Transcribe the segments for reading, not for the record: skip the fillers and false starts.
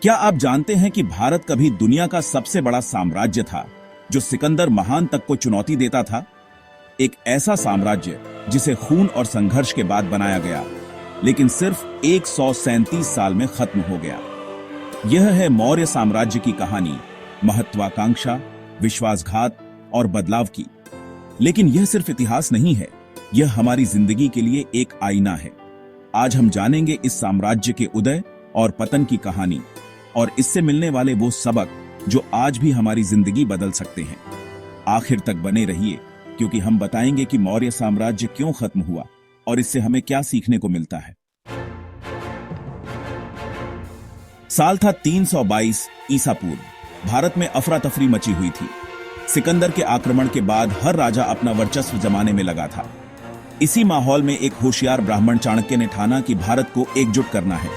क्या आप जानते हैं कि भारत कभी दुनिया का सबसे बड़ा साम्राज्य था जो सिकंदर महान तक को चुनौती देता था? एक ऐसा साम्राज्य जिसे खून और संघर्ष के बाद बनाया गया, लेकिन सिर्फ 137 साल में खत्म हो गया। यह है मौर्य साम्राज्य की कहानी, महत्वाकांक्षा, विश्वासघात और बदलाव की। लेकिन यह सिर्फ इतिहास नहीं है, यह हमारी जिंदगी के लिए एक आईना है। आज हम जानेंगे इस साम्राज्य के उदय और पतन की कहानी और इससे मिलने वाले वो सबक जो आज भी हमारी जिंदगी बदल सकते हैं। आखिर तक बने रहिए, क्योंकि हम बताएंगे कि मौर्य साम्राज्य क्यों खत्म हुआ और इससे हमें क्या सीखने को मिलता है। साल था 322 ईसा पूर्व। भारत में अफरा तफरी मची हुई थी। सिकंदर के आक्रमण के बाद हर राजा अपना वर्चस्व जमाने में लगा था। इसी माहौल में एक होशियार ब्राह्मण चाणक्य ने ठाना कि भारत को एकजुट करना है।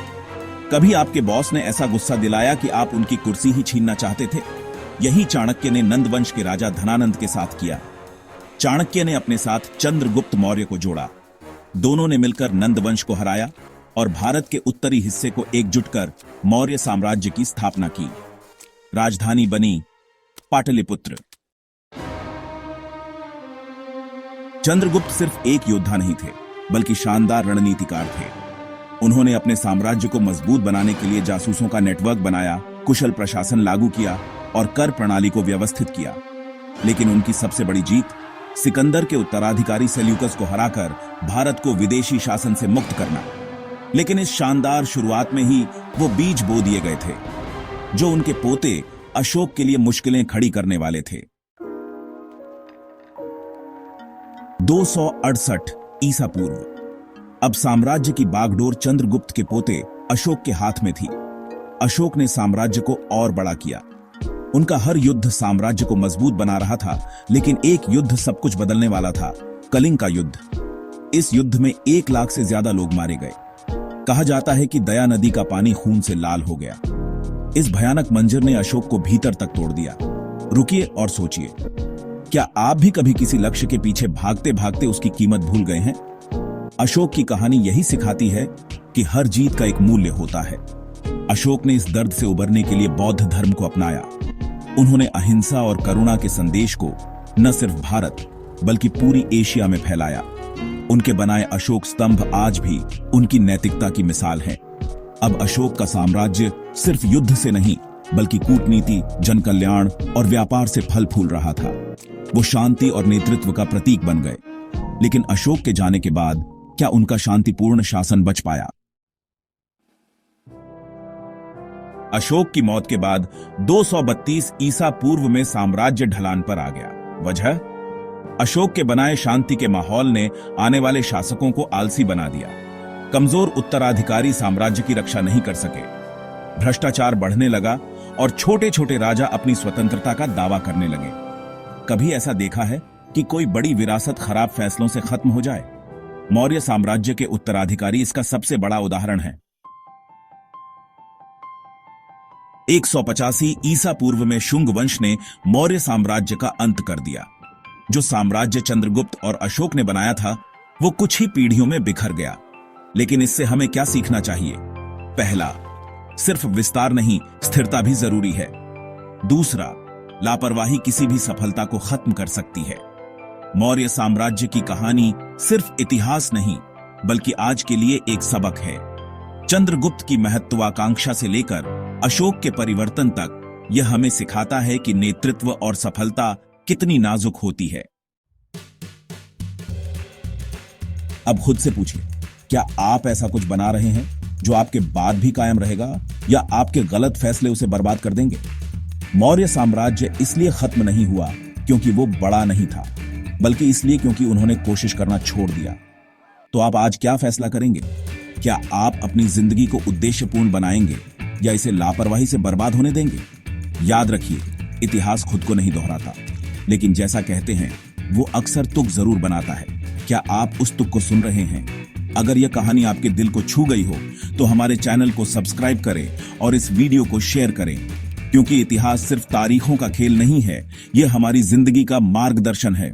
कभी आपके बॉस ने ऐसा गुस्सा दिलाया कि आप उनकी कुर्सी ही छीनना चाहते थे? यही चाणक्य ने नंद वंश के राजा धनानंद के साथ किया। चाणक्य ने अपने साथ चंद्रगुप्त मौर्य को जोड़ा। दोनों ने मिलकर नंद वंश को हराया और भारत के उत्तरी हिस्से को एकजुट कर मौर्य साम्राज्य की स्थापना की। राजधानी बनी पाटलिपुत्र। चंद्रगुप्त सिर्फ एक योद्धा नहीं थे, बल्कि शानदार रणनीतिकार थे। उन्होंने अपने साम्राज्य को मजबूत बनाने के लिए जासूसों का नेटवर्क बनाया, कुशल प्रशासन लागू किया और कर प्रणाली को व्यवस्थित किया। लेकिन उनकी सबसे बड़ी जीत सिकंदर के उत्तराधिकारी सेल्यूकस को हराकर भारत को विदेशी शासन से मुक्त करना। लेकिन इस शानदार शुरुआत में ही वो बीज बो दिए गए थे जो उनके पोते अशोक के लिए मुश्किलें खड़ी करने वाले थे। 268 ईसा पूर्व। अब साम्राज्य की बागडोर चंद्रगुप्त के पोते अशोक के हाथ में थी। अशोक ने साम्राज्य को और बड़ा किया। उनका हर युद्ध साम्राज्य को मजबूत बना रहा था, लेकिन एक युद्ध सब कुछ बदलने वाला था, कलिंग का युद्ध। इस युद्ध में 1 लाख से ज्यादा लोग मारे गए। कहा जाता है कि दया नदी का पानी खून से लाल हो गया। इस भयानक मंजर ने अशोक को भीतर तक तोड़ दिया। रुकिए और सोचिए, क्या आप भी कभी किसी लक्ष्य के पीछे भागते भागते उसकी कीमत भूल गए हैं? अशोक की कहानी यही सिखाती है कि हर जीत का एक मूल्य होता है। अशोक ने इस दर्द से उबरने के लिए बौद्ध धर्म को अपनाया। उन्होंने अहिंसा और करुणा के संदेश को न सिर्फ भारत बल्कि पूरी एशिया में फैलाया। उनके बनाए अशोक स्तंभ आज भी उनकी नैतिकता की मिसाल है। अब अशोक का साम्राज्य सिर्फ युद्ध से नहीं, बल्कि कूटनीति, जनकल्याण और व्यापार से फल फूल रहा था। वो शांति और नेतृत्व का प्रतीक बन गए। लेकिन अशोक के जाने के बाद क्या उनका शांतिपूर्ण शासन बच पाया? अशोक की मौत के बाद 232 ईसा पूर्व में साम्राज्य ढलान पर आ गया। वजह? अशोक के बनाए शांति के माहौल ने आने वाले शासकों को आलसी बना दिया। कमजोर उत्तराधिकारी साम्राज्य की रक्षा नहीं कर सके। भ्रष्टाचार बढ़ने लगा और छोटे छोटे राजा अपनी स्वतंत्रता का दावा करने लगे। कभी ऐसा देखा है कि कोई बड़ी विरासत खराब फैसलों से खत्म हो जाए? मौर्य साम्राज्य के उत्तराधिकारी इसका सबसे बड़ा उदाहरण है। 185 ईसा पूर्व में शुंग वंश ने मौर्य साम्राज्य का अंत कर दिया। जो साम्राज्य चंद्रगुप्त और अशोक ने बनाया था, वो कुछ ही पीढ़ियों में बिखर गया। लेकिन इससे हमें क्या सीखना चाहिए? पहला, सिर्फ विस्तार नहीं, स्थिरता भी जरूरी है। दूसरा, लापरवाही किसी भी सफलता को खत्म कर सकती है। मौर्य साम्राज्य की कहानी सिर्फ इतिहास नहीं, बल्कि आज के लिए एक सबक है। चंद्रगुप्त की महत्वाकांक्षा से लेकर अशोक के परिवर्तन तक यह हमें सिखाता है कि नेतृत्व और सफलता कितनी नाजुक होती है। अब खुद से पूछिए, क्या आप ऐसा कुछ बना रहे हैं जो आपके बाद भी कायम रहेगा, या आपके गलत फैसले उसे बर्बाद कर देंगे? मौर्य साम्राज्य इसलिए खत्म नहीं हुआ क्योंकि वो बड़ा नहीं था, बल्कि इसलिए क्योंकि उन्होंने कोशिश करना छोड़ दिया। तो आप आज क्या फैसला करेंगे? क्या आप अपनी जिंदगी को उद्देश्यपूर्ण बनाएंगे या इसे लापरवाही से बर्बाद होने देंगे? याद रखिए, इतिहास खुद को नहीं दोहराता, लेकिन जैसा कहते हैं वो अक्सर तुक जरूर बनाता है। क्या आप उस तुक को सुन रहे हैं? अगर यह कहानी आपके दिल को छू गई हो तो हमारे चैनल को सब्सक्राइब करें और इस वीडियो को शेयर करें, क्योंकि इतिहास सिर्फ तारीखों का खेल नहीं है, यह हमारी जिंदगी का मार्गदर्शन है।